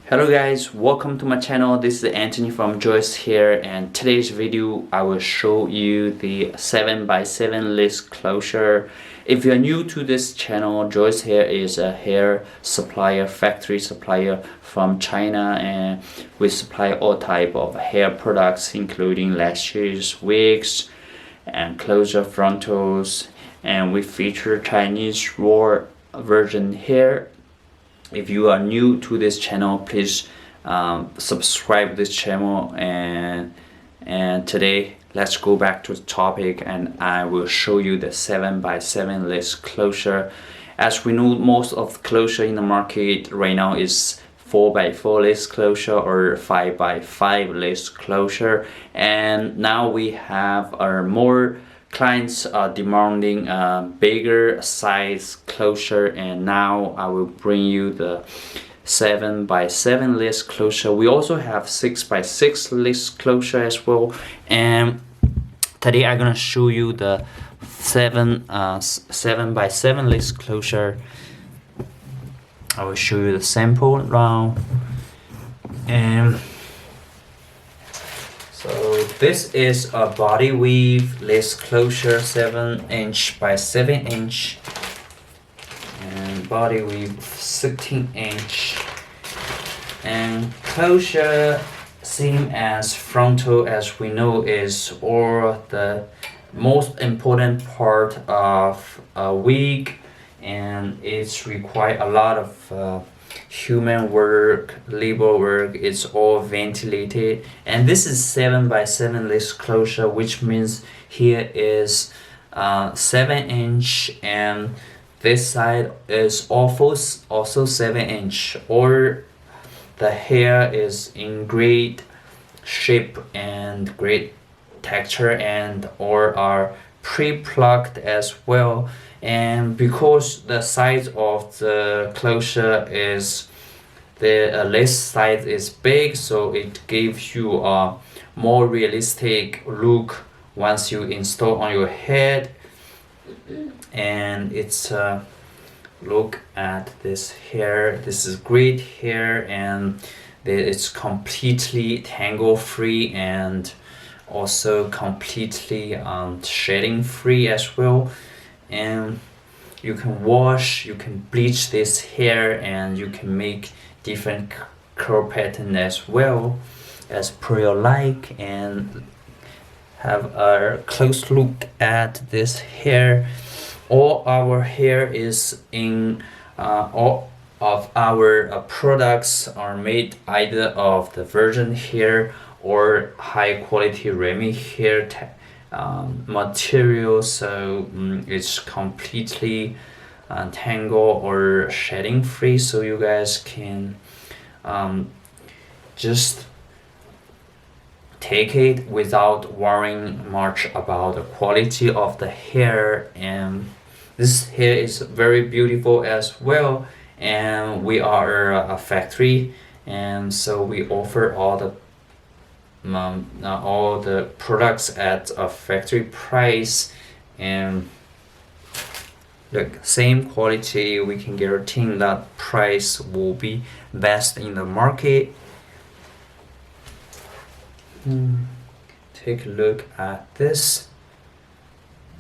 Hello guys, welcome to my channel. This is Anthony from Joice Hair, and today's video I will show you the 7x7 lace closure. If you're new to this channel, Joice Hair is a hair supplier, factory supplier from China, and we supply all type of hair products including lashes, wigs, and closure frontals, and we feature Chinese raw virgin hair. If you are new to this channel, please subscribe this channel, and today let's go back to the topic, and I will show you the 7x7 lace closure. As we know, most of the closure in the market right now is 4x4 lace closure or 5x5 lace closure, and now we have more clients are demanding bigger size closure, and now I will bring you the 7x7 lace closure. We also have 6x6 lace closure as well, and today I'm gonna show you the 7x7 lace closure. I will show you the sample now, and so this is a body weave lace closure, 7" by 7", and body weave 16". And closure, same as frontal, as we know, is or the most important part of a wig, and it's require a lot of human work, labor work. It's all ventilated, and this is 7x7 lace closure, which means here is 7", and this side is also 7", or the hair is in great shape and great texture, and or are pre-plucked as well. And because the size of the closure is the lace size is big, so it gives you a more realistic look once you install on your head. And it's look at this hair. This is great hair, and it's completely tangle free and also completely shedding free as well. And you can wash, you can bleach this hair, and you can make different curl pattern as well as per your like. And have a close look at this hair. All our hair is in all of our products are made either of the virgin hair or high quality Remy hair material, so it's completely tangle or shedding free, so you guys can just take it without worrying much about the quality of the hair. And this hair is very beautiful as well, and we are a factory, and so we offer all the products at a factory price, and the same quality. We can guarantee that price will be best in the market. Take a look at this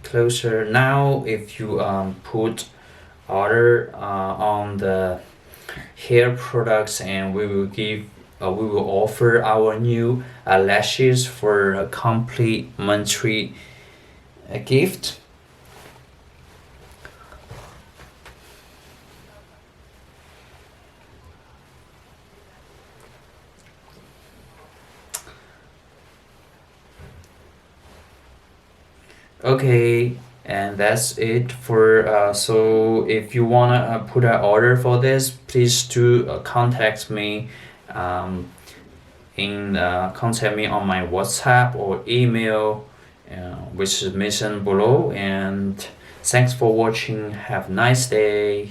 closure. Now if you put order on the hair products, and we will offer our new lashes for a complimentary gift. Okay, and that's it for so if you wanna put an order for this, please do contact me contact me on my WhatsApp or email, which is mentioned below. And thanks for watching. Have a nice day.